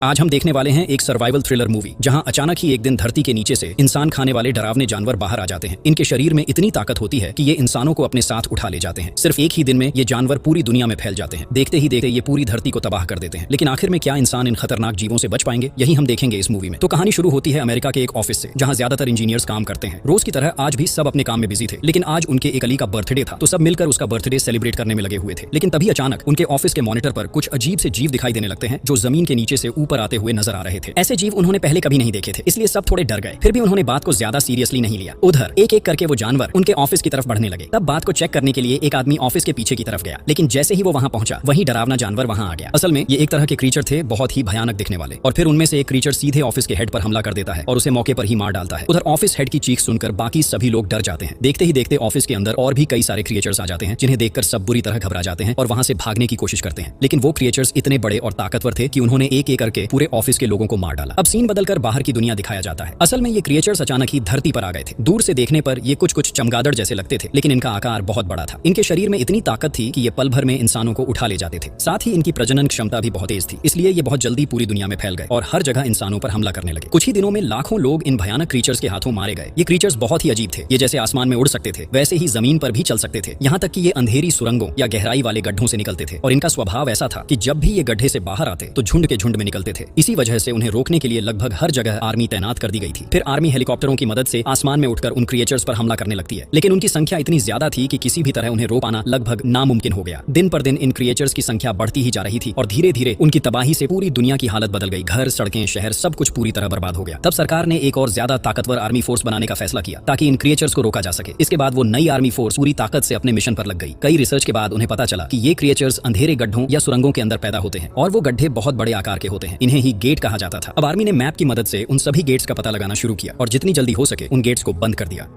आज हम देखने वाले हैं एक सर्वाइवल थ्रिलर मूवी जहां अचानक ही एक दिन धरती के नीचे से इंसान खाने वाले डरावने जानवर बाहर आ जाते हैं। इनके शरीर में इतनी ताकत होती है कि ये इंसानों को अपने साथ उठा ले जाते हैं। सिर्फ एक ही दिन में ये जानवर पूरी दुनिया में फैल जाते हैं। देखते ही देखते ये पूरी धरती को तबाह कर देते हैं। लेकिन आखिर में क्या इंसान इन खतरनाक जीवों से बच पाएंगे, यही हम देखेंगे इस मूवी में। तो कहानी शुरू होती है अमेरिका के एक ऑफिस से, जहां ज्यादातर इंजीनियर्स काम करते हैं। रोज की तरह आज भी सब अपने काम में बिजी थे, लेकिन आज उनके एक अली का बर्थडे था, तो सब मिलकर उसका बर्थडे सेलिब्रेट करने में लगे हुए थे। लेकिन तभी अचानक उनके ऑफिस के मॉनिटर पर कुछ अजीब से जीव दिखाई देने लगते हैं, जो जमीन के नीचे से ऊपर आते हुए नजर आ रहे थे। ऐसे जीव उन्होंने पहले कभी नहीं देखे थे, इसलिए सब थोड़े डर गए। फिर भी उन्होंने बात को ज्यादा सीरियसली नहीं लिया। उधर एक एक करके वो जानवर उनके ऑफिस की तरफ बढ़ने लगे। तब बात को चेक करने के लिए एक आदमी ऑफिस के पीछे की तरफ गया, लेकिन जैसे ही वो वहां पहुंचा, वही डरावना जानवर वहां आ गया। असल में ये एक तरह के क्रीचर थे, बहुत ही भयानक दिखने वाले। और फिर उनमें से एक क्रीचर सीधे ऑफिस के हेड पर हमला कर देता है और उसे मौके पर ही मार डालता है। उधर ऑफिस हेड की चीख सुनकर बाकी सभी लोग डर जाते हैं। देखते ही देखते ऑफिस के अंदर और भी कई सारे क्रिएचर्स आ जाते हैं, जिन्हें देखकर सब बुरी तरह घबरा जाते हैं और वहां से भागने की कोशिश करते हैं। लेकिन वो क्रिएचर्स इतने बड़े और ताकतवर थे कि उन्होंने एक एक करके पूरे ऑफिस के लोगों को मार डाला। अब सीन बदलकर बाहर की दुनिया दिखाया जाता है। असल में ये क्रिएचर्स अचानक ही धरती पर आ गए थे। दूर से देखने पर ये कुछ चमगादड़ जैसे लगते थे, लेकिन इनका आकार बहुत बड़ा था। इनके शरीर में इतनी ताकत थी कि ये पल भर में इंसानों को उठा ले जाते थे। साथ ही इनकी प्रजनन क्षमता भी बहुत तेज थी, इसलिए ये बहुत जल्दी पूरी दुनिया में फैल गए और हर जगह इंसानों पर हमला करने लगे। कुछ ही दिनों में लाखों लोग इन भयानक क्रीचर्स के हाथों मारे गए। ये क्रीचर्स बहुत ही अजीब थे। ये जैसे आसमान में उड़ सकते थे, वैसे ही जमीन पर भी चल सकते थे। यहाँ तक कि ये अंधेरी सुरंगों या गहराई वाले गड्ढों से निकलते थे और इनका स्वभाव ऐसा था कि जब भी ये गड्ढे से बाहर आते तो झुंड के झुंड में निकलते थे। इसी वजह से उन्हें रोकने के लिए लगभग हर जगह आर्मी तैनात कर दी गई थी। फिर आर्मी हेलीकॉप्टरों की मदद से आसमान में उठकर उन क्रिएचर्स पर हमला करने लगती है, लेकिन उनकी संख्या इतनी ज्यादा थी कि किसी भी तरह उन्हें रोक पाना लगभग नामुमकिन हो गया। दिन पर दिन इन क्रिएचर्स की संख्या बढ़ती ही जा रही थी और धीरे धीरे उनकी तबाही से पूरी दुनिया की हालत बदल गई। घर, सड़कें, शहर सब कुछ पूरी तरह बर्बाद हो गया। तब सरकार ने एक और ज्यादा ताकतवर आर्मी फोर्स बनाने का फैसला किया ताकि इन क्रिएचर्स को रोका जा सके। इसके बाद वो नई आर्मी फोर्स पूरी ताकत से अपने मिशन पर लग गई। कई रिसर्च के बाद उन्हें पता चला कि ये क्रिएचर्स अंधेरे गड्ढों या सुरंगों के अंदर पैदा होते हैं और वो गड्ढे बहुत बड़े आकार के होते हैं। इन्हें ही गेट कहा जाता था। अब आर्मी ने मैप की मदद से उन सभी गेट्स का पता लगाना शुरू किया और जितनी जल्दी हो सके उन गेट्स को बंद कर दिया।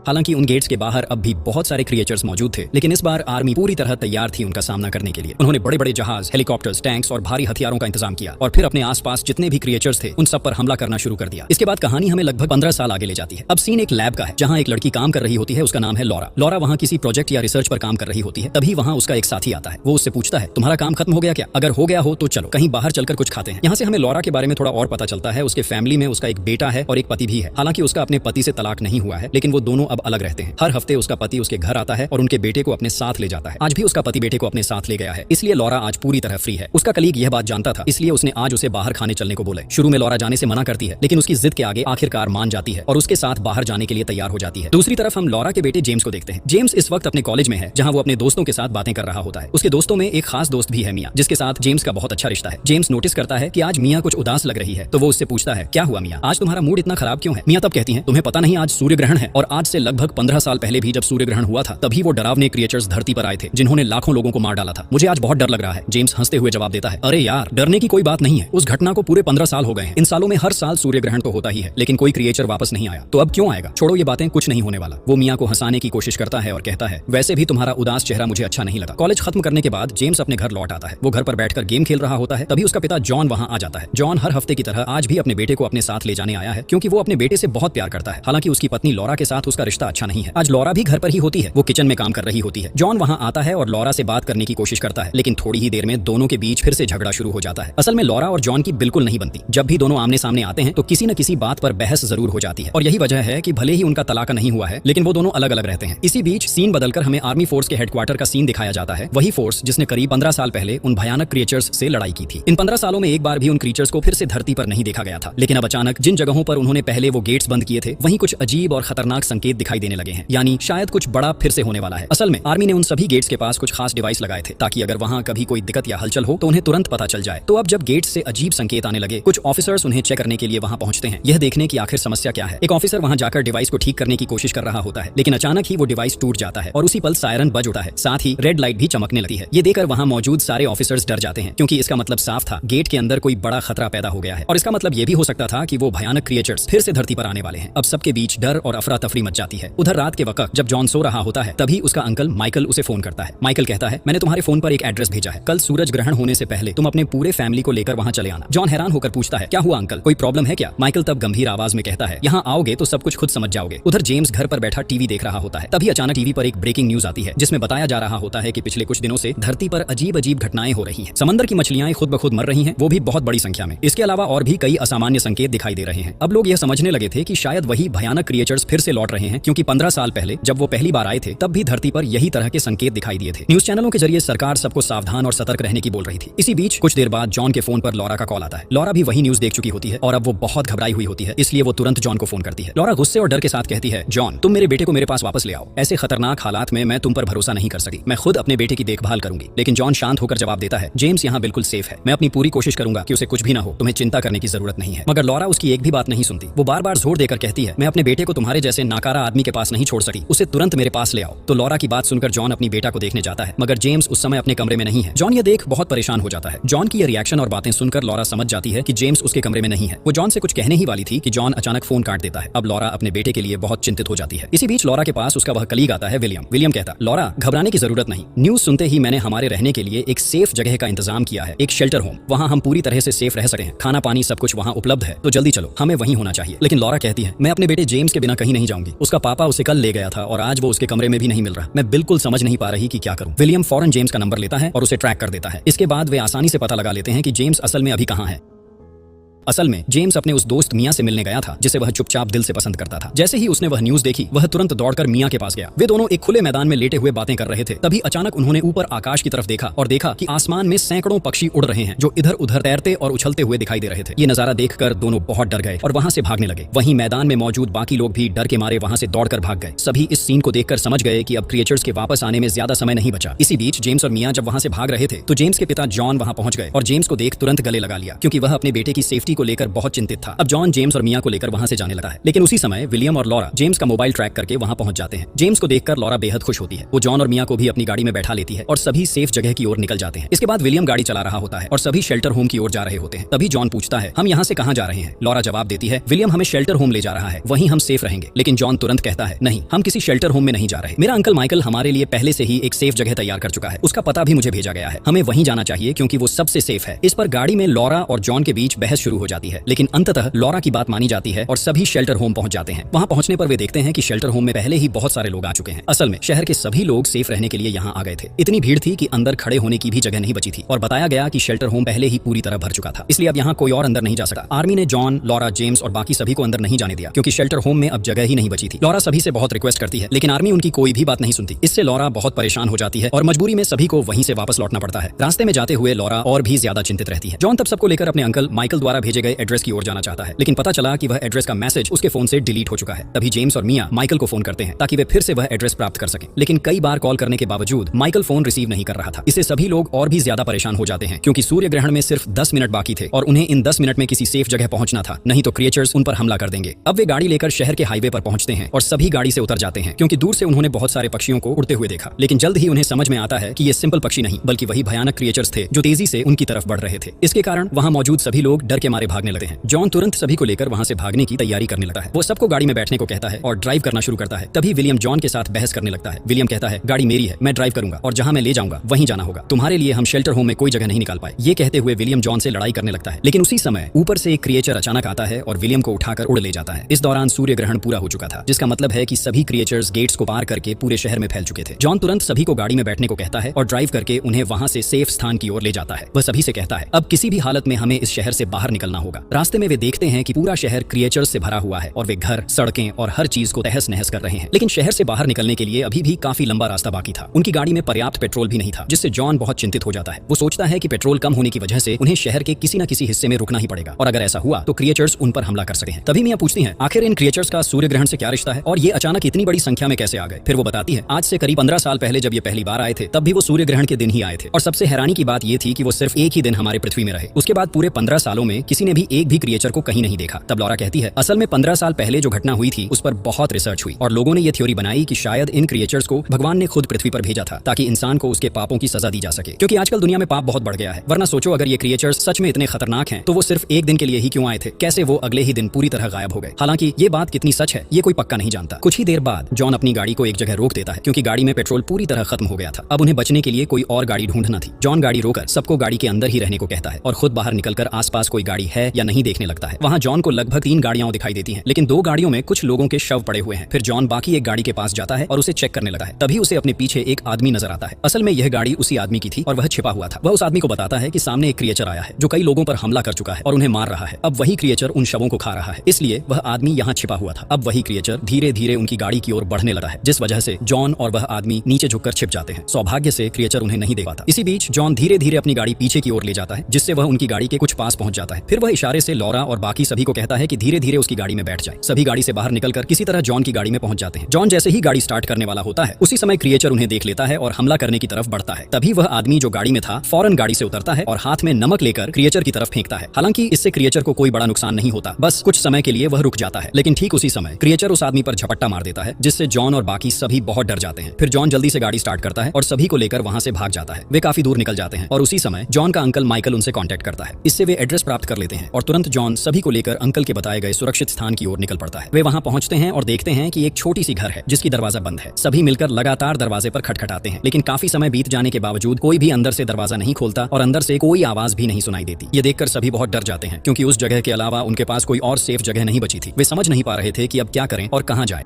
हालांकि उन गेट्स के बाहर अब भी बहुत सारे क्रिएचर्स मौजूद थे, लेकिन इस बार आर्मी पूरी तरह तैयार थी उनका सामना करने के लिए। उन्होंने बड़े बड़े जहाज, हेलीकॉप्टर्स, टैंक्स और भारी हथियारों का इंतजाम किया और फिर अपने आसपास जितने भी क्रिएचर्स थे उन सब पर हमला करना शुरू कर दिया। इसके बाद कहानी हमें लगभग 15 साल आगे ले जाती है। अब सीन एक लैब का है, जहां एक लड़की काम कर रही होती है। उसका नाम है लॉरा। लॉरा वहां किसी प्रोजेक्ट या रिसर्च पर काम कर रही होती है। तभी वहां उसका एक साथी आता है। वो उससे पूछता है, तुम्हारा काम खत्म हो गया क्या? अगर हो गया हो तो चलो कहीं बाहर चलकर कुछ खाते हैं। यहाँ से हमें लॉरा के बारे में थोड़ा और पता चलता है। उसके फैमिली में उसका एक बेटा है और एक पति भी है। हालांकि उसका अपने पति से तलाक नहीं हुआ है, लेकिन वो दोनों अब अलग रहते हैं। हर हफ्ते उसका पति उसके घर आता है और उनके बेटे को अपने साथ ले जाता है। आज भी उसका पति बेटे को अपने साथ ले गया है, इसलिए लॉरा आज पूरी तरह फ्री है। उसका कलीग यह बात जानता था, इसलिए उसने आज उसे बाहर खाने चलने को बोला। शुरू में लॉरा जाने से मना करती है, लेकिन उसकी जिद के आगे आखिरकार मान जाती है और उसके साथ बाहर जाने के लिए तैयार हो जाती है। दूसरी तरफ हम लॉरा के बेटे जेम्स को देखते हैं। जेम्स इस वक्त अपने कॉलेज में है, जहां वो अपने दोस्तों के साथ बातें कर रहा होता है। उसके दोस्तों में एक खास दोस्त भी है, मिया, जिसके साथ जेम्स का बहुत अच्छा रिश्ता है। जेम्स नोटिस करता है कि आज मिया कुछ उदास लग रही है, तो वो उससे पूछता है, क्या हुआ मिया, आज तुम्हारा मूड इतना खराब क्यों है? मिया तब कहती है, तुम्हें पता नहीं आज सूर्य ग्रहण है, और आज से लगभग 15 साल पहले भी जब सूर्य ग्रहण हुआ था तभी वो डरावने क्रिएचर्स धरती पर आए थे, जिन्होंने लाखों लोगों को मार डाला था। मुझे आज बहुत डर लग रहा है। जेम्स हंसते हुए जवाब देता है, अरे यार, डरने की कोई बात नहीं है। उस घटना को पूरे 15 साल हो गए हैं। इन सालों में हर साल सूर्य ग्रहण तो होता ही है, लेकिन कोई क्रिएचर वापस नहीं आया, तो अब क्यों आएगा? छोड़ो ये बातें, कुछ नहीं होने वाला। वो मिया को हंसाने की कोशिश करता है और कहता है, वैसे भी तुम्हारा उदास चेहरा मुझे अच्छा नहीं लगा। कॉलेज खत्म करने के बाद जेम्स अपने घर लौट आता है। वो घर पर बैठकर गेम खेल रहा होता है। तभी उसका पिता जॉन वहां आ जाता है। जॉन हर हफ्ते की तरह आज भी अपने बेटे को अपने साथ ले जाने आया है, क्योंकि वो अपने बेटे से बहुत प्यार करता है। हालांकि उसकी पत्नी लॉरा के साथ उसका रिश्ता अच्छा नहीं है। आज लॉरा भी घर पर ही होती है। वो किचन में काम कर रही होती है। जॉन वहां आता है और लॉरा से बात करने की कोशिश करता है, लेकिन थोड़ी ही देर में दोनों के बीच फिर से झगड़ा शुरू हो जाता है। असल में लॉरा और जॉन की बिल्कुल नहीं बनती। जब भी दोनों आमने सामने आते हैं तो किसी न किसी बात पर बहस जरूर हो जाती है, और यही वजह है कि भले ही उनका तलाक नहीं हुआ है, लेकिन वो दोनों अलग अलग रहते हैं। इसी बीच सीन बदलकर हमें आर्मी फोर्स के हेडक्वार्टर का सीन दिखाया जाता है। वही फोर्स जिसने करीब 15 साल पहले उन भयानक क्रिएचर्स से लड़ाई की थी। इन 15 सालों में एक बार भी उन क्रिएचर्स को फिर से धरती पर नहीं देखा गया था, लेकिन अब अचानक जिन जगहों पर उन्होंने पहले वो गेट्स बंद किए थे, वहीं कुछ अजीब और खतरनाक संकेत दिखाई देने लगे हैं। यानी शायद कुछ बड़ा फिर से होने वाला है। असल में आर्मी ने उन सभी गेट्स के पास कुछ खास डिवाइस लगाए थे, ताकि अगर वहां कभी कोई दिक्कत या हलचल हो तो उन्हें तुरंत पता चल जाए। तो अब जब गेट्स से अजीब संकेत आने लगे, कुछ ऑफिसर्स उन्हें चेक करने के लिए वहां पहुंचते हैं, यह देखने की आखिर समस्या क्या है। एक ऑफिसर वहां जाकर डिवाइस को ठीक करने की कोशिश कर रहा होता है, लेकिन अचानक ही वो डिवाइस टूट जाता है और उसी पल सायरन बज उठा है। साथ ही रेड लाइट भी चमकने लगती है। ये देखकर वहां मौजूद सारे ऑफिसर्स डर जाते हैं, क्योंकि इसका मतलब साफ था, गेट के अंदर कोई बड़ा खतरा पैदा हो गया है। और इसका मतलब ये भी हो सकता था कि वो भयानक क्रिएचर्स फिर से धरती पर आने वाले हैं। अब सबके बीच डर और अफरा तफरी मच जाती है। आती है। उधर रात के वक्त जब जॉन सो रहा होता है तभी उसका अंकल माइकल उसे फोन करता है। माइकल कहता है, मैंने तुम्हारे फोन पर एक एड्रेस भेजा है, कल सूरज ग्रहण होने से पहले तुम अपने पूरे फैमिली को लेकर वहाँ चले आना। जॉन हैरान होकर पूछता है, क्या हुआ अंकल, कोई प्रॉब्लम है क्या? माइकल तब गंभीर आवाज में कहता है, यहाँ आओगे तो सब कुछ खुद समझ जाओगे। उधर जेम्स घर पर बैठा टीवी देख रहा होता है। तभी अचानक टीवी पर एक ब्रेकिंग न्यूज आती है जिसमें बताया जा रहा होता है कि पिछले कुछ दिनों से धरती पर अजीब अजीब घटनाएं हो रही हैं। समंदर की मछलियां खुद ब खुद मर रही हैं, वो भी बहुत बड़ी संख्या में। इसके अलावा और भी कई असामान्य संकेत दिखाई दे रहे हैं। अब लोग यह समझने लगे थे कि शायद वही भयानक क्रिएचर्स फिर से लौट रहे हैं, क्योंकि 15 साल पहले जब वो पहली बार आए थे तब भी धरती पर यही तरह के संकेत दिखाई दिए थे। न्यूज चैनलों के जरिए सरकार सबको सावधान और सतर्क रहने की बोल रही थी। इसी बीच कुछ देर बाद जॉन के फोन पर लॉरा का कॉल आता है। लॉरा भी वही न्यूज देख चुकी होती है और अब वो बहुत घबराई हुई होती है, इसलिए वो तुरंत जॉन को फोन करती है। लॉरा गुस्से और डर के साथ कहती है, जॉन तुम मेरे बेटे को मेरे पास वापस ले आओ। ऐसे खतरनाक हालात में मैं तुम पर भरोसा नहीं कर सकी, मैं खुद अपने बेटे की देखभाल करूंगी। लेकिन जॉन शांत होकर जवाब देता है, जेम्स यहाँ बिल्कुल सेफ है, मैं अपनी पूरी कोशिश करूंगा कि उसे कुछ भी ना हो, तुम्हें चिंता करने की जरूरत नहीं है। मगर लॉरा उसकी एक भी बात नहीं सुनती। वो बार बार जोर देकर कहती है, मैं अपने बेटे को तुम्हारे जैसे नाकारा आदमी के पास नहीं छोड़ सकी, उसे तुरंत मेरे पास ले आओ। तो लॉरा की बात सुनकर जॉन अपनी बेटा को देखने जाता है, मगर जेम्स उस समय अपने कमरे में नहीं है। जॉन ये देख बहुत परेशान हो जाता है। जॉन की ये रिएक्शन और बातें सुनकर लॉरा समझ जाती है कि जेम्स उसके कमरे में नहीं है। वो जॉन से कुछ कहने ही वाली थी कि जॉन अचानक फोन काट देता है। अब लॉरा अपने बेटे के लिए बहुत चिंतित हो जाती है। इसी बीच लॉरा के पास उसका वह कलीग आता है विलियम। विलियम कहता, लॉरा घबराने की जरूरत नहीं, न्यूज सुनते ही मैंने हमारे रहने के लिए एक सेफ जगह का इंतजाम किया है, एक शेल्टर होम। वहाँ हम पूरी तरह से सेफ रह सकते हैं, खाना पानी सब कुछ वहाँ उपलब्ध है, तो जल्दी चलो, हमें वहीं होना चाहिए। लेकिन लॉरा कहती है, मैं अपने बेटे जेम्स के बिना कहीं नहीं जाऊंगी, उसका पापा उसे कल ले गया था और आज वो उसके कमरे में भी नहीं मिल रहा, मैं बिल्कुल समझ नहीं पा रही कि क्या करूं। विलियम फौरन जेम्स का नंबर लेता है और उसे ट्रैक कर देता है। इसके बाद वे आसानी से पता लगा लेते हैं कि जेम्स असल में अभी कहाँ है। असल में जेम्स अपने उस दोस्त मिया से मिलने गया था जिसे वह चुपचाप दिल से पसंद करता था। जैसे ही उसने वह न्यूज देखी वह तुरंत दौड़कर मिया के पास गया। वे दोनों एक खुले मैदान में लेटे हुए बातें कर रहे थे। तभी अचानक उन्होंने ऊपर आकाश की तरफ देखा और देखा कि आसमान में सैकड़ों पक्षी उड़ रहे हैं जो इधर उधर तैरते और उछलते हुए दिखाई दे रहे थे। ये नजारा देखकर दोनों बहुत डर गए और वहां से भागने लगे। वहीं मैदान में मौजूद बाकी लोग भी डर के मारे वहां से दौड़कर भाग गए। सभी इस सीन को देखकर समझ गए कि अब क्रिएचर्स के वापस आने में ज्यादा समय नहीं बचा। इसी बीच जेम्स और मिया जब वहां से भाग रहे थे तो जेम्स के पिता जॉन वहां पहुंच गए और जेम्स को देख तुरंत गले लगा लिया, क्योंकि वह अपने बेटे की सेफ्टी को लेकर बहुत चिंतित था। अब जॉन जेम्स और मिया को लेकर वहां से जाने लगा है। लेकिन उसी समय विलियम और लॉरा जेम्स का मोबाइल ट्रैक करके वहां पहुंच जाते हैं। जेम्स को देखकर लॉरा बेहद खुश होती है। वो जॉन और मिया को भी अपनी गाड़ी में बैठा लेती है और सभी सेफ जगह की ओर निकल जाते हैं। इसके बाद विलियम गाड़ी चला रहा होता है और सभी शेल्टर होम की ओर जा रहे होते हैं। तभी जॉन पूछता है, हम यहाँ से कहाँ जा रहे हैं? लॉरा जवाब देती है, विलियम हमें शेल्टर होम ले जा रहा है, वहीं हम सेफ रहेंगे। लेकिन जॉन तुरंत कहता है, नहीं, हम किसी शेल्टर होम में नहीं जा रहे। मेरा अंकल माइकल हमारे लिए पहले से ही एक सेफ जगह तैयार कर चुका है, उसका पता भी मुझे भेजा गया है, हमें वहीं जाना चाहिए क्योंकि वो सबसे सेफ है। इस पर गाड़ी में लॉरा और जॉन के बीच बहस शुरू हो जाती है, लेकिन अंततः लॉरा की बात मानी जाती है और सभी शेल्टर होम पहुंच जाते हैं। वहां पहुंचने पर वे देखते हैं कि शेल्टर होम में पहले ही बहुत सारे लोग आ चुके हैं। असल में शहर के सभी लोग सेफ रहने के लिए यहाँ आ गए थे। इतनी भीड़ थी कि अंदर खड़े होने की भी जगह नहीं बची थी और बताया गया कि शेल्टर होम पहले ही पूरी तरह भर चुका था, इसलिए अब यहाँ कोई और अंदर नहीं जा सकता। आर्मी ने जॉन, लॉरा, जेम्स और बाकी सभी को अंदर नहीं जाने दिया क्योंकि शेल्टर होम में अब जगह ही नहीं बची थी। लॉरा सभी से बहुत रिक्वेस्ट करती है, लेकिन आर्मी उनकी कोई भी बात नहीं सुनती। इससे लॉरा बहुत परेशान हो जाती है और मजबूरी में सभी को वहीं से वापस लौटना पड़ता है। रास्ते में जाते हुए लॉरा और भी ज्यादा चिंतित रहती है। जॉन तब सबको लेकर अपने अंकल माइकल द्वारा भेजे गए एड्रेस की ओर जाना चाहता है, लेकिन पता चला कि वह एड्रेस का मैसेज उसके फोन से डिलीट हो चुका है। तभी जेम्स और मिया माइकल को फोन करते हैं ताकि वे फिर से वह एड्रेस प्राप्त कर सकें, लेकिन कई बार कॉल करने के बावजूद माइकल फोन रिसीव नहीं कर रहा था। इससे सभी लोग और भी ज्यादा परेशान हो जाते हैं क्योंकि सूर्य ग्रहण में सिर्फ 10 मिनट बाकी थे और उन्हें इन 10 मिनट में किसी सेफ जगह पहुंचना था, नहीं तो क्रिएचर्स उन पर हमला कर देंगे। अब वे गाड़ी लेकर शहर के हाईवे पर पहुंचते हैं और सभी गाड़ी से उतर जाते हैं क्योंकि दूर से उन्होंने बहुत सारे पक्षियों को उड़ते हुए देखा। लेकिन जल्द ही उन्हें समझ में आता है कि ये सिंपल पक्षी नहीं बल्कि वही भयानक क्रिएचर्स थे जो तेजी से उनकी तरफ बढ़ रहे थे। इसके कारण वहां मौजूद सभी लोग डर के मारे भागने लगते हैं। जॉन तुरंत सभी को लेकर वहां से भागने की तैयारी करने लगता है। वो सबको गाड़ी में बैठने को कहता है और ड्राइव करना शुरू करता है। तभी विलियम जॉन के साथ बहस करने लगता है। विलियम कहता है, गाड़ी मेरी है, मैं ड्राइव करूंगा और जहां मैं ले जाऊंगा वहीं जाना होगा, तुम्हारे लिए हम शेल्टर होम में कोई जगह नहीं निकाल पाए। ये कहते हुए विलियम जॉन से लड़ाई करने लगता है। लेकिन उसी समय ऊपर से एक क्रिएचर अचानक आता है और विलियम को उठाकर उड़ ले जाता है। इस दौरान सूर्य ग्रहण पूरा हो चुका था, जिसका मतलब है कि सभी क्रिएचर्स गेट्स को पार करके पूरे शहर में फैल चुके थे। जॉन तुरंत सभी को गाड़ी में बैठने को कहता है और ड्राइव करके उन्हें वहां से सेफ स्थान की ओर ले जाता है। वह सभी से कहता है, अब किसी भी हालत में हमें इस शहर से बाहर निकलना होगा। रास्ते में वे देखते हैं कि पूरा शहर क्रिएचर्स से भरा हुआ है और वे घर, सड़कें और हर चीज को तहस नहस कर रहे हैं। लेकिन शहर से बाहर निकलने के लिए अभी भी काफी लंबा रास्ता बाकी था। उनकी गाड़ी में पर्याप्त पेट्रोल भी नहीं था, जिससे जॉन बहुत चिंतित हो जाता है। वो सोचता है कि पेट्रोल कम होने की वजह से उन्हें शहर के किसी न किसी हिस्से में रुकना ही पड़ेगा और अगर ऐसा हुआ तो क्रिएचर्स उन पर हमला कर सकते हैं। तभी मिया पूछती हैं, आखिर इन क्रिएचर्स का सूर्य ग्रहण से क्या रिश्ता है और ये अचानक इतनी बड़ी संख्या में कैसे आ गए? फिर वो बताती है, आज से करीब 15 साल पहले जब ये पहली बार आए थे तब भी वो सूर्य ग्रहण के दिन ही आए थे और सबसे हैरानी की बात ये थी कि वो सिर्फ एक ही दिन हमारे पृथ्वी में रहे। उसके बाद पूरे 15 सालों में किसी किसी ने भी एक भी क्रिएचर को कहीं नहीं देखा। तब लॉरा कहती है, असल में 15 साल पहले जो घटना हुई थी उस पर बहुत रिसर्च हुई और लोगों ने ये थ्योरी बनाई कि शायद इन क्रिएचर्स को भगवान ने खुद पृथ्वी पर भेजा था ताकि इंसान को उसके पापों की सजा दी जा सके, क्योंकि आजकल दुनिया में पाप बहुत बढ़ गया है। वरना सोचो, अगर ये क्रिएचर्स सच में इतने खतरनाक हैं तो वो सिर्फ एक दिन के लिए ही क्यों आए थे? कैसे वो अगले ही दिन पूरी तरह गायब हो गए? हालांकि ये बात कितनी सच है ये कोई पक्का नहीं जानता। कुछ ही देर बाद जॉन अपनी गाड़ी को एक जगह रोक देता है क्योंकि गाड़ी में पेट्रोल पूरी तरह खत्म हो गया था। अब उन्हें बचने के लिए कोई और गाड़ी ढूंढना थी। जॉन गाड़ी रोकर सबको गाड़ी के अंदर ही रहने को कहता है और खुद बाहर निकलकर आसपास कोई गाड़ी है या नहीं देखने लगता है। वहां जॉन को लगभग 3 गाड़ियां दिखाई देती हैं, लेकिन 2 गाड़ियों में कुछ लोगों के शव पड़े हुए हैं। फिर जॉन बाकी एक गाड़ी के पास जाता है और उसे चेक करने लगता है। तभी उसे अपने पीछे एक आदमी नजर आता है। असल में यह गाड़ी उसी आदमी की थी और वह छिपा हुआ था। वह उस आदमी को बताता है कि सामने एक क्रिएचर आया है जो कई लोगों पर हमला कर चुका है और उन्हें मार रहा है। अब वही क्रिएचर उन शवों को खा रहा है, इसलिए वह आदमी यहाँ छिपा हुआ था। अब वही क्रिएचर धीरे धीरे उनकी गाड़ी की ओर बढ़ने लगा है, जिस वजह से जॉन और वह आदमी नीचे झुककर छिप जाते हैं। सौभाग्य से क्रिएचर उन्हें नहीं देख पाता। इसी बीच जॉन धीरे धीरे अपनी गाड़ी पीछे की ओर ले जाता है, जिससे वह उनकी गाड़ी के कुछ पास पहुंच जाता है। फिर वह इशारे से लॉरा और बाकी सभी को कहता है कि धीरे धीरे उसकी गाड़ी में बैठ जाए। सभी गाड़ी से बाहर निकलकर किसी तरह जॉन की गाड़ी में पहुंच जाते हैं। जॉन जैसे ही गाड़ी स्टार्ट करने वाला होता है उसी समय क्रिएचर उन्हें देख लेता है और हमला करने की तरफ बढ़ता है। तभी वह आदमी जो गाड़ी में था फौरन गाड़ी से उतरता है और हाथ में नमक लेकर क्रिएचर की तरफ फेंकता है। हालांकि इससे क्रिएचर को कोई बड़ा नुकसान नहीं होता, बस कुछ समय के लिए वह रुक जाता है। लेकिन ठीक उसी समय क्रिएचर उस आदमी पर झपट्टा मार देता है, जिससे जॉन और बाकी सभी बहुत डर जाते हैं। फिर जॉन जल्दी से गाड़ी स्टार्ट करता है और सभी को लेकर वहां से भाग जाता है। वे काफी दूर निकल जाते हैं और उसी समय जॉन का अंकल माइकल उनसे कांटेक्ट करता है। इससे वे एड्रेस प्राप्त कर लेते हैं और तुरंत जॉन सभी को लेकर अंकल के बताए गए सुरक्षित स्थान की ओर निकल पड़ता है। वे वहां पहुंचते हैं और देखते हैं कि एक छोटी सी घर है जिसकी दरवाजा बंद है। सभी मिलकर लगातार दरवाजे पर खटखटाते हैं, लेकिन काफी समय बीत जाने के बावजूद कोई भी अंदर से दरवाजा नहीं खोलता और अंदर से कोई आवाज भी नहीं सुनाई देती। ये देखकर सभी बहुत डर जाते हैं क्योंकि उस जगह के अलावा उनके पास कोई और सेफ जगह नहीं बची थी। वे समझ नहीं पा रहे थे कि अब क्या करें और कहां जाएं।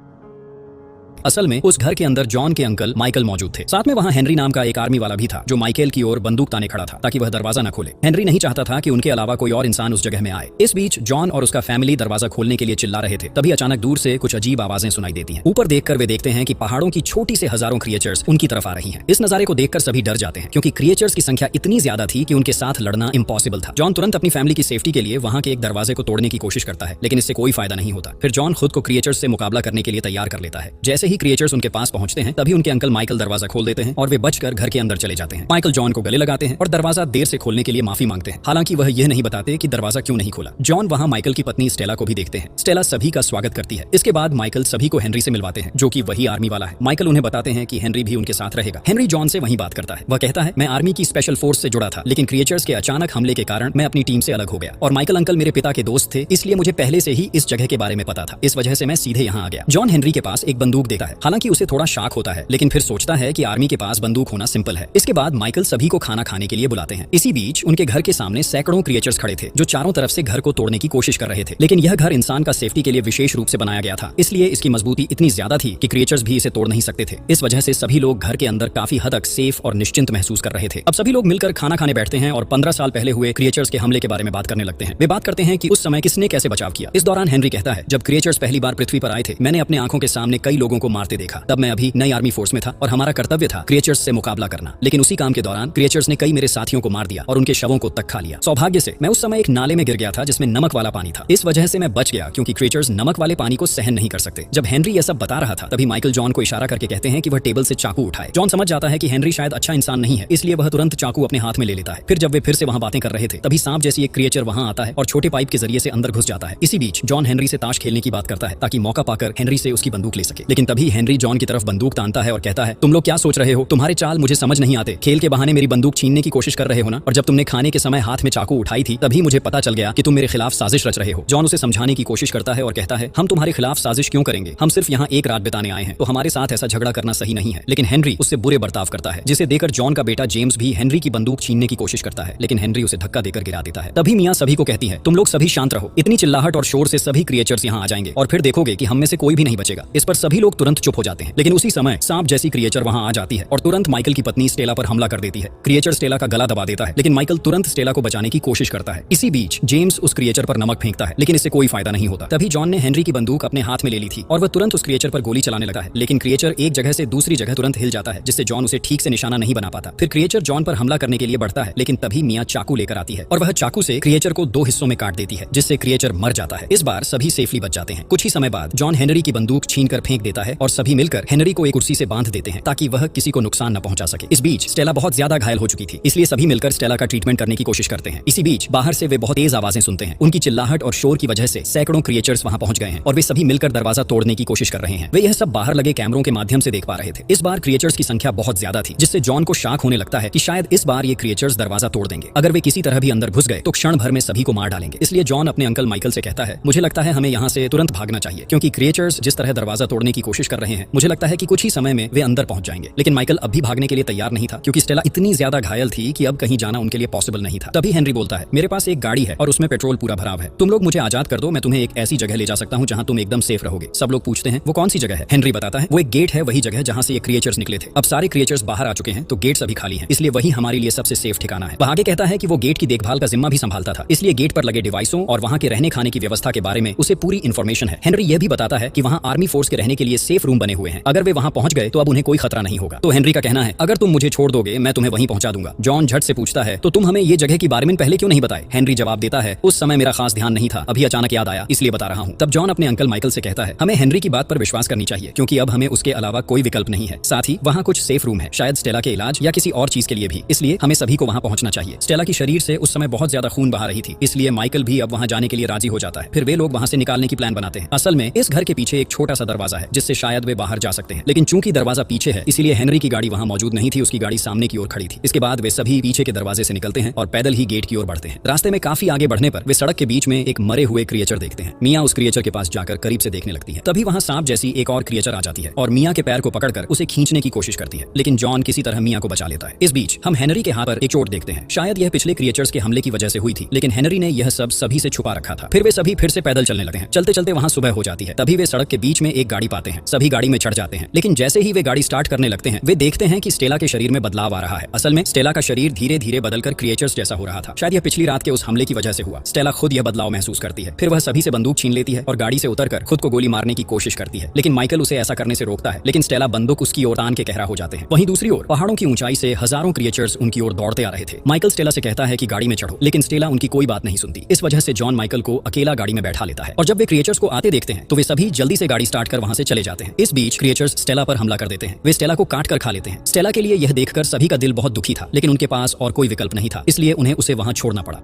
असल में उस घर के अंदर जॉन के अंकल माइकल मौजूद थे। साथ में वहां हेनरी नाम का एक आर्मी वाला भी था जो माइकल की ओर बंदूक ताने खड़ा था ताकि वह दरवाजा न खोले। हेनरी नहीं चाहता था कि उनके अलावा कोई और इंसान उस जगह में आए। इस बीच जॉन और उसका फैमिली दरवाजा खोलने के लिए चिल्ला रहे थे। तभी अचानक दूर से कुछ अजीब आवाजें सुनाई देती हैं। ऊपर देखकर वे देखते हैं कि पहाड़ों की छोटी से हजारों क्रिएचर्स उनकी तरफ आ रही हैं। इस नजारे को देखकर सभी डर जाते हैं क्योंकि क्रिएचर्स की संख्या इतनी ज्यादा थी कि उनके साथ लड़ना इम्पॉसिबल था। जॉन तुरंत अपनी फैमिली की सेफ्टी के लिए वहां के एक दरवाजे को तोड़ने की कोशिश करता है, लेकिन इससे कोई फायदा नहीं होता। फिर जॉन खुद को क्रिएचर्स से मुकाबला करने के लिए तैयार कर लेता है। जैसे ही क्रिएचर्स उनके पास पहुंचते हैं तभी उनके अंकल माइकल दरवाजा खोल देते हैं और वे बचकर घर के अंदर चले जाते हैं। माइकल जॉन को गले लगाते हैं और दरवाजा देर से खोलने के लिए माफी मांगते हैं। हालांकि वह यह नहीं बताते कि दरवाजा क्यों नहीं खोला। जॉन वहां माइकल की पत्नी स्टेला को भी देखते हैं। स्टेला सभी का स्वागत करती है। इसके बाद माइकल सभी को हेनरी से मिलवाते हैं जो कि वही आर्मी वाला है। माइकल उन्हें बताते हैं कि हेनरी भी उनके साथ रहेगा। हेनरी जॉन से वही बात करता है। वह कहता है, मैं आर्मी की स्पेशल फोर्स से जुड़ा था, लेकिन क्रिएचर्स के अचानक हमले के कारण मैं अपनी टीम से अलग हो गया और माइकल अंकल मेरे पिता के दोस्त थे, इसलिए मुझे पहले से ही इस जगह के बारे में पता था। इस वजह से मैं सीधे यहाँ आ गया। जॉन हेनरी के पास एक बंदूक देता है। हालांकि उसे थोड़ा शॉक होता है, लेकिन फिर सोचता है कि आर्मी के पास बंदूक होना सिंपल है। इसके बाद माइकल सभी को खाना खाने के लिए बुलाते हैं। इसी बीच उनके घर के सामने सैकड़ों क्रिएचर्स खड़े थे जो चारों तरफ से घर को तोड़ने की कोशिश कर रहे थे, लेकिन यह घर इंसान का सेफ्टी के लिए विशेष रूप से बनाया गया था, इसलिए इसकी मजबूती इतनी ज्यादा थी कि क्रिएचर्स भी इसे तोड़ नहीं सकते थे। इस वजह से सभी लोग घर के अंदर काफी हद तक सेफ और निश्चिंत महसूस कर रहे थे। अब सभी लोग मिलकर खाना खाने बैठते हैं और 15 साल पहले हुए क्रिएचर्स के हमले के बारे में बात करने लगते हैं। वे बात करते हैं कि उस समय किसने कैसे बचाव किया। इस दौरान हेनरी कहता है, जब क्रिएचर्स पहली बार पृथ्वी पर आए थे मैंने अपने आंखों के सामने कई लोगों को मारते देखा। तब मैं अभी नई आर्मी फोर्स में था और हमारा कर्तव्य था क्रिएचर्स से मुकाबला करना, लेकिन उसी काम के दौरान क्रिएचर्स ने कई मेरे साथियों को मार दिया और उनके शवों को तक खा लिया। सौभाग्य से मैं उस समय एक नाले में गिर गया था जिसमें नमक वाला पानी था। इस वजह से मैं बच गया क्योंकि क्रिएचर्स नमक वाले पानी को सहन नहीं कर सकते। जब हेनरी यह सब बता रहा था तभी माइकल जॉन को इशारा करके कहते हैं कि वह टेबल से चाकू उठाए। जॉन समझ जाता है कि हेनरी शायद अच्छा इंसान नहीं है, इसलिए वह तुरंत चाकू अपने हाथ में ले लेता है। फिर जब वे फिर से वहां बातें कर रहे थे तभी सांप जैसी एक क्रिएचर वहां आता है और छोटे पाइप के जरिए से अंदर घुस जाता है। इसी बीच जॉन हेनरी से ताश खेलने की बात करता है ताकि मौका पाकर हेनरी से उसकी बंदूक ले सके, लेकिन तभी हेनरी जॉन की तरफ बंदूक तानता है और कहता है, तुम लोग क्या सोच रहे हो? तुम्हारे चाल मुझे समझ नहीं आते। खेल के बहाने मेरी बंदूक छीनने की कोशिश कर रहे हो ना? और जब तुमने खाने के समय हाथ में चाकू उठाई थी तभी मुझे पता चल गया कि तुम मेरे खिलाफ साजिश रच रहे हो। जॉन उसे समझाने की कोशिश करता है और कहता है, हम तुम्हारे खिलाफ साजिश क्यों करेंगे? हम सिर्फ यहाँ एक रात बिताने आए हैं, तो हमारे साथ ऐसा झगड़ा करना सही नहीं है। लेकिन हेनरी उससे बुरे बर्ताव करता है, जिसे देकर जॉन का बेटा जेम्स भी हेनरी की बंदूक छीनने की कोशिश करता है, लेकिन हेनरी उसे धक्का देकर गिरा देता है। तभी मियां सभी को कहती है, तुम लोग सभी शांत रहो। इतनी चिल्लाहट और शोर से सभी क्रिएचर्स यहाँ आ जाएंगे और फिर देखोगे कि हम में से कोई भी नहीं बचेगा। इस पर सभी लोग तुरंत चुप हो जाते हैं, लेकिन उसी समय सांप जैसी क्रिएचर वहां आ जाती है और तुरंत माइकल की पत्नी स्टेला पर हमला कर देती है। क्रिएचर स्टेला का गला दबा देता है, लेकिन माइकल तुरंत स्टेला को बचाने की कोशिश करता है। इसी बीच जेम्स उस क्रिएचर पर नमक फेंकता है, लेकिन इससे कोई फायदा नहीं होता। तभी जॉन ने हेनरी की बंदूक अपने हाथ में ले ली थी और वह तुरंत उस क्रिएचर पर गोली चलाने लगा है, लेकिन क्रिएचर एक जगह से दूसरी जगह तुरंत हिल जाता है, जिससे जॉन उसे ठीक से निशाना नहीं बना पाता। फिर क्रिएचर जॉन पर हमला करने के लिए बढ़ता है, लेकिन तभी मियां चाकू लेकर आती है और वह चाकू से क्रिएचर को 2 हिस्सों में काट देती है, जिससे क्रिएचर मर जाता है। इस बार सभी सेफली बच जाते हैं। कुछ ही समय बाद जॉन हेनरी की बंदूक छीनकर फेंक देता है है और सभी मिलकर हेनरी को एक कुर्सी से बांध देते हैं ताकि वह किसी को नुकसान न पहुंचा सके। इस बीच स्टेला बहुत ज्यादा घायल हो चुकी थी, इसलिए सभी मिलकर स्टेला का ट्रीटमेंट करने की कोशिश करते हैं। इसी बीच बाहर से वे बहुत तेज आवाजें सुनते हैं। उनकी चिल्लाहट और शोर की वजह से सैकड़ों क्रिएचर्स वहां पहुंच गए हैं और वे सभी मिलकर दरवाजा तोड़ने की कोशिश कर रहे हैं। वे यह सब बाहर लगे कैमरों के माध्यम से देख पा रहे थे। इस बार क्रिएचर्स की संख्या बहुत ज्यादा थी, जिससे जॉन को शाक होने लगता है कि शायद इस बार ये क्रिएचर्स दरवाजा तोड़ देंगे। अगर वे किसी तरह भी अंदर घुस गए तो क्षण भर में सभी को मार डालेंगे। इसलिए जॉन अपने अंकल माइकल से कहता है, मुझे लगता है हमें यहाँ से तुरंत भागना चाहिए, क्योंकि क्रिएचर्स जिस तरह दरवाजा तोड़ने की कोशिश कर रहे हैं, मुझे लगता है कि कुछ ही समय में वे अंदर पहुंच जाएंगे। लेकिन माइकल अब भी भागने के लिए तैयार नहीं था, क्योंकि स्टेला इतनी ज्यादा घायल थी कि अब कहीं जाना उनके लिए पॉसिबल नहीं था। तभी हेनरी बोलता है, मेरे पास एक गाड़ी है और उसमें पेट्रोल पूरा भरा है, तुम लोग मुझे आजाद कर दो, मैं तुम्हें एक ऐसी जगह ले जा सकता हूँ जहाँ तुम एकदम सेफ रहोगे। सब लोग पूछते हैं वो कौन सी जगह है। हेनरी बताता है, वो एक गेट है, वही जगह जहाँ से ये क्रिएचर्स निकले थे। अब सारे क्रिएचर्स बाहर आ चुके हैं तो गेट्स अभी खाली हैं, इसलिए वही हमारे लिए सबसे सेफ ठिकाना है। वह आगे कहता है कि वो गेट की देखभाल का जिम्मा भी संभालता था, इसलिए गेट पर लगे डिवाइसों और वहाँ के रहने खाने की व्यवस्था के बारे में उसे पूरी इन्फॉर्मेशन है। हेनरी यह भी बताता है कि वहाँ आर्मी फोर्स के रहने के लिए सेफ रूम बने हुए हैं, अगर वे वहाँ पहुंच गए तो अब उन्हें कोई खतरा नहीं होगा। तो हेनरी का कहना है, अगर तुम मुझे छोड़ दोगे मैं तुम्हें वहीं पहुंचा दूंगा। जॉन झट से पूछता है, तो तुम हमें ये जगह के बारे में पहले क्यों नहीं बताए? हेनरी जवाब देता है, उस समय मेरा खास ध्यान नहीं था, अभी अचानक याद आया इसलिए बता रहा हूँ। तब जॉन अपने अंकल माइकल से कहता है, हमें हेनरी की बात पर विश्वास करनी चाहिए, क्योंकि अब हमें उसके अलावा कोई विकल्प नहीं है। साथ ही वहाँ कुछ सेफ रूम है, शायद स्टेला के इलाज या किसी और चीज के लिए भी, इसलिए हमें सभी को वहाँ पहुंचना चाहिए। स्टेला की शरीर से उस समय बहुत ज्यादा खून बहा रही थी, इसलिए माइकल भी अब वहाँ जाने के लिए राजी हो जाता है। फिर वे लोग वहाँ से निकालने की प्लान बनाते हैं। असल में इस घर के पीछे एक छोटा सा दरवाजा है, जिससे शायद वे बाहर जा सकते हैं, लेकिन चूंकि दरवाजा पीछे है इसलिए हेनरी की गाड़ी वहाँ मौजूद नहीं थी, उसकी गाड़ी सामने की ओर खड़ी थी। इसके बाद वे सभी पीछे के दरवाजे से निकलते हैं और पैदल ही गेट की ओर बढ़ते हैं। रास्ते में काफी आगे बढ़ने पर वे सड़क के बीच में एक मरे हुए क्रिएचर देखते हैं। मिया उस क्रिएचर के पास जाकर करीब से देखने लगती है। तभी वहाँ सांप जैसी एक और क्रिएचर आ जाती है और मिया के पैर को पकड़कर उसे खींचने की कोशिश करती है, लेकिन जॉन किसी तरह मिया को बचा लेता है। इस बीच हम हेनरी के हाथ पर एक चोट देखते हैं, शायद यह पिछले क्रिएचर्स के हमले की वजह से हुई थी, लेकिन हेनरी ने यह सब सभी से छुपा रखा था। फिर वे सभी फिर से पैदल चलने लगते हैं। चलते चलते वहाँ सुबह हो जाती है। तभी वे सड़क के बीच में एक गाड़ी पाते हैं। सभी गाड़ी में चढ़ जाते हैं, लेकिन जैसे ही वे गाड़ी स्टार्ट करने लगते हैं वे देखते हैं कि स्टेला के शरीर में बदलाव आ रहा है। असल में स्टेला का शरीर धीरे धीरे बदलकर क्रिएचर्स जैसा हो रहा था। शायद यह पिछली रात के उस हमले की वजह से हुआ। स्टेला खुद यह बदलाव महसूस करती है। फिर वह सभी से बंदूक छीन लेती है और गाड़ी से उतरकर खुद को गोली मारने की कोशिश करती है, लेकिन माइकल उसे ऐसा करने से रोकता है। लेकिन स्टेला बंदूक उसकी ओर तान के कहरा हो जाते हैं। वहीं दूसरी ओर पहाड़ों की ऊंचाई से हजारों क्रिएचर्स उनकी ओर दौड़ते आ रहे थे। माइकल स्टेला से कहता है कि गाड़ी में चढ़ो, लेकिन स्टेला उनकी कोई बात नहीं सुनती। इस वजह से जॉन माइकल को अकेला गाड़ी में बैठा लेता है और जब वे क्रिएचर्स को आते देखते हैं तो वे सभी जल्दी से गाड़ी स्टार्ट कर वहां से चले जाते हैं। इस बीच क्रिएचर्स स्टेला पर हमला कर देते हैं। वे स्टेला को काट कर खा लेते हैं। स्टेला के लिए यह देखकर सभी का दिल बहुत दुखी था, लेकिन उनके पास और कोई विकल्प नहीं था, इसलिए उन्हें उसे वहां छोड़ना पड़ा।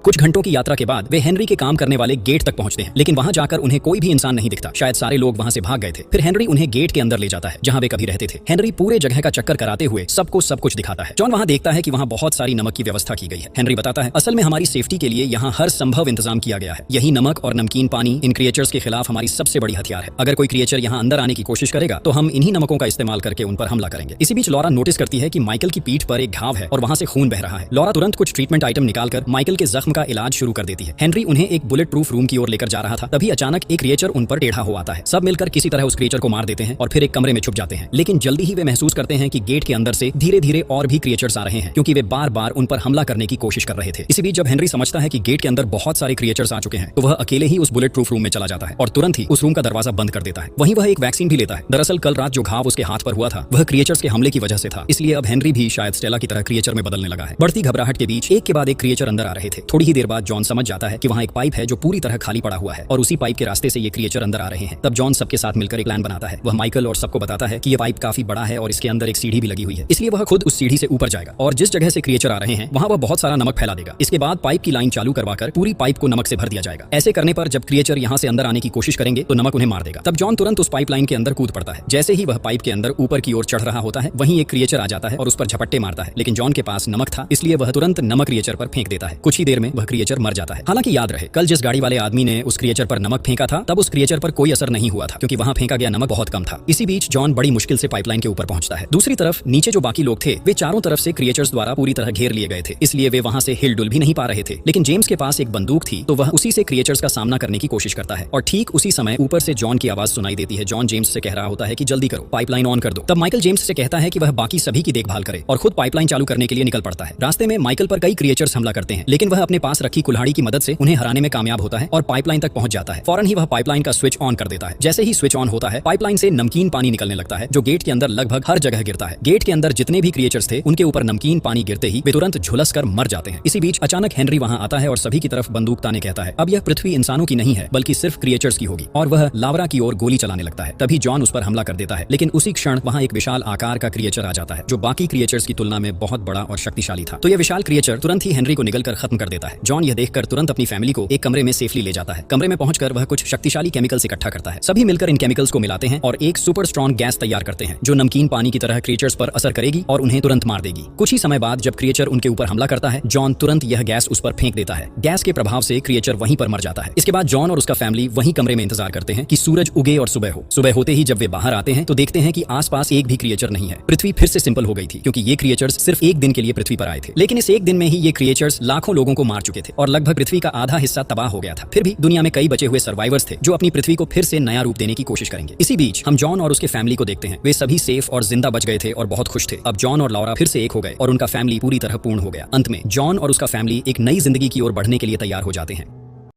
कुछ घंटों की यात्रा के बाद वे हेनरी के काम करने वाले गेट तक पहुंचते हैं, लेकिन वहां जाकर उन्हें कोई भी इंसान नहीं दिखता। शायद सारे लोग वहां से भाग गए थे। फिर हेनरी उन्हें गेट के अंदर ले जाता है जहां वे कभी रहते थे। हेनरी पूरे जगह का चक्कर कराते हुए सबको सब कुछ दिखाता है। जॉन वहां देखता है कि वहां बहुत सारी नमक की व्यवस्था की गई है। हेनरी बताता है, असल में हमारी सेफ्टी के लिए यहाँ हर संभव इंतजाम किया गया है। यही नमक और नमकीन पानी इन क्रिएचर्स के खिलाफ हमारी सबसे बड़ी हथियार है। अगर कोई क्रिएचर यहाँ अंदर आने की कोशिश करेगा तो हम इन्हीं नमकों का इस्तेमाल करके उन पर हमला करेंगे। इसी बीच लॉरा नोटिस करती है कि माइकल की पीठ पर एक घाव है और वहां से खून बह रहा है। लॉरा तुरंत कुछ ट्रीटमेंट आइटम निकालकर माइकल के जख्म का इलाज शुरू कर देती है। हेनरी उन्हें एक बुलेट प्रूफ रूम की ओर लेकर जा रहा था, तभी अचानक एक क्रिएचर उन पर टेढ़ा हो आता है। सब मिलकर किसी तरह उस क्रिएचर को मार देते हैं और फिर एक कमरे में छुप जाते हैं। लेकिन जल्दी ही वे महसूस करते हैं कि गेट के अंदर से धीरे धीरे और भी क्रिएचर्स आ रहे हैं, क्योंकि वे बार बार उन पर हमला करने की कोशिश कर रहे थे। इसी बीच जब हेनरी समझता है कि गेट के अंदर बहुत सारे क्रिएचर्स आ चुके हैं तो वह अकेले ही उस बुलेट प्रूफ रूम में चला जाता है और तुरंत ही उस रूम का दरवाजा बंद कर देता है। वहीं वह एक वैक्सीन भी लेता है। दरअसल कल रात जो घाव उसके हाथ पर हुआ था वह क्रिएचर्स के हमले की वजह से था, इसलिए अब हेनरी भी शायद स्टेला की तरह क्रिएचर में बदलने लगा है। बढ़ती घबराहट के बीच एक के बाद एक क्रिएचर अंदर आ रहे थे। थोड़ी ही देर बाद जॉन समझ जाता है कि वहां एक पाइप है जो पूरी तरह खाली पड़ा हुआ है और उसी पाइप के रास्ते से ये क्रिएचर अंदर आ रहे हैं। तब जॉन सबके साथ मिलकर एक प्लान बनाता है। वह माइकल और सबको बताता है कि ये पाइप काफी बड़ा है और इसके अंदर एक सीढ़ी भी लगी हुई है, इसलिए वह खुद उस सीढ़ी से ऊपर जाएगा और जिस जगह से क्रिएचर आ रहे हैं वहां वह बहुत सारा नमक फैला देगा। इसके बाद पाइप की लाइन चालू करवाकर पूरी पाइप को नमक से भर दिया जाएगा। ऐसे करने पर जब क्रिएचर यहाँ से अंदर आने की कोशिश करेंगे तो नमक उन्हें मार देगा। तब जॉन तुरंत उस पाइप लाइन के अंदर कूद पड़ता है। जैसे ही वह पाइप के अंदर ऊपर की ओर चढ़ रहा होता है वहीं एक क्रिएचर आ जाता है और उस पर झपट्टे मारता है, लेकिन जॉन के पास नमक था इसलिए वह तुरंत नमक क्रिएचर पर फेंक देता है। कुछ ही देर में वह क्रिएचर मर जाता है। हालांकि याद रहे, कल जिस गाड़ी वाले आदमी ने उस क्रिएचर पर नमक फेंका था तब उस क्रिएचर पर कोई असर नहीं हुआ था, क्योंकि वहां फेंका गया नमक बहुत कम था। इसी बीच जॉन बड़ी मुश्किल से पाइपलाइन के ऊपर पहुंचता है। दूसरी तरफ नीचे जो बाकी लोग थे वे चारों तरफ से क्रिएचर्स द्वारा पूरी तरह घेर लिए गए थे, इसलिए वे वहां से हिलडुल भी नहीं पा रहे थे। लेकिन जेम्स के पास एक बंदूक थी तो वह उसी से क्रिएचर्स का सामना करने की कोशिश करता है और ठीक उसी समय ऊपर से जॉन की आवाज सुनाई देती है। जॉन जेम्स से कह रहा होता है कि जल्दी करो, पाइपलाइन ऑन कर दो। तब माइकल जेम्स से कहता है कि वह बाकी सभी की देखभाल करे और खुद पाइपलाइन चालू करने के लिए निकल पड़ता है। रास्ते में माइकल पर कई क्रिएचर्स हमला करते हैं, लेकिन वह अपने अपने पास रखी कुल्हाड़ी की मदद से उन्हें हराने में कामयाब होता है और पाइपलाइन तक पहुंच जाता है। फौरन ही वह पाइपलाइन का स्विच ऑन कर देता है। जैसे ही स्विच ऑन होता है, पाइपलाइन से नमकीन पानी निकलने लगता है जो गेट के अंदर लगभग हर जगह गिरता है। गेट के अंदर जितने भी क्रिएचर्स थे उनके ऊपर नमकीन पानी गिरते ही वे तुरंत झुलस कर मर जाते हैं। इसी बीच अचानक हेनरी वहां आता है और सभी की तरफ बंदूक ताने कहता है, अब यह पृथ्वी इंसानों की नहीं है बल्कि सिर्फ क्रिएचर्स की होगी, और वह लावरा की ओर गोली चलाने लगता है। तभी जॉन उस पर हमला कर देता है, लेकिन उसी क्षण वहां एक विशाल आकार का क्रिएचर आ जाता है जो बाकी क्रिएचर्स की तुलना में बहुत बड़ा और शक्तिशाली था। तो यह विशाल क्रिएचर तुरंत ही हेनरी को निगलकर खत्म कर देता है। जॉन यह देखकर तुरंत अपनी फैमिली को एक कमरे में सेफली ले जाता है। कमरे में पहुंचकर वह कुछ शक्तिशाली केमिकल्स इकट्ठा करता है। सभी मिलकर इन केमिकल्स को मिलाते हैं और एक सुपर स्ट्रॉन्ग गैस तैयार करते हैं जो नमकीन पानी की तरह क्रिएचर्स पर असर करेगी और उन्हें तुरंत मार देगी। कुछ ही समय बाद जब क्रिएचर उनके ऊपर हमला करता है, जॉन तुरंत यह गैस उस पर फेंक देता है। गैस के प्रभाव से क्रिएचर वहीं पर मर जाता है। इसके बाद जॉन और उसका फैमिली वहीं कमरे में इंतजार करते हैं कि सूरज उगे और सुबह हो। सुबह होते ही जब वे बाहर आते हैं तो देखते हैं कि आसपास एक भी क्रिएचर नहीं है। पृथ्वी फिर से सिंपल हो गई थी क्योंकि ये क्रिएचर्स सिर्फ एक दिन के लिए पृथ्वी पर आए थे, लेकिन इस एक दिन में ही ये क्रिएचर्स लाखों लोगों को मार चुके थे और लगभग पृथ्वी का आधा हिस्सा तबाह हो गया था। फिर भी दुनिया में कई बचे हुए सर्वाइवर्स थे जो अपनी पृथ्वी को फिर से नया रूप देने की कोशिश करेंगे। इसी बीच हम जॉन और उसके फैमिली को देखते हैं। वे सभी सेफ और जिंदा बच गए थे और बहुत खुश थे। अब जॉन और लाउरा फिर से एक हो गए और उनका फैमिली पूरी तरह पूर्ण हो गया। अंत में जॉन और उसका फैमिली एक नई जिंदगी की ओर बढ़ने के लिए तैयार हो जाते हैं।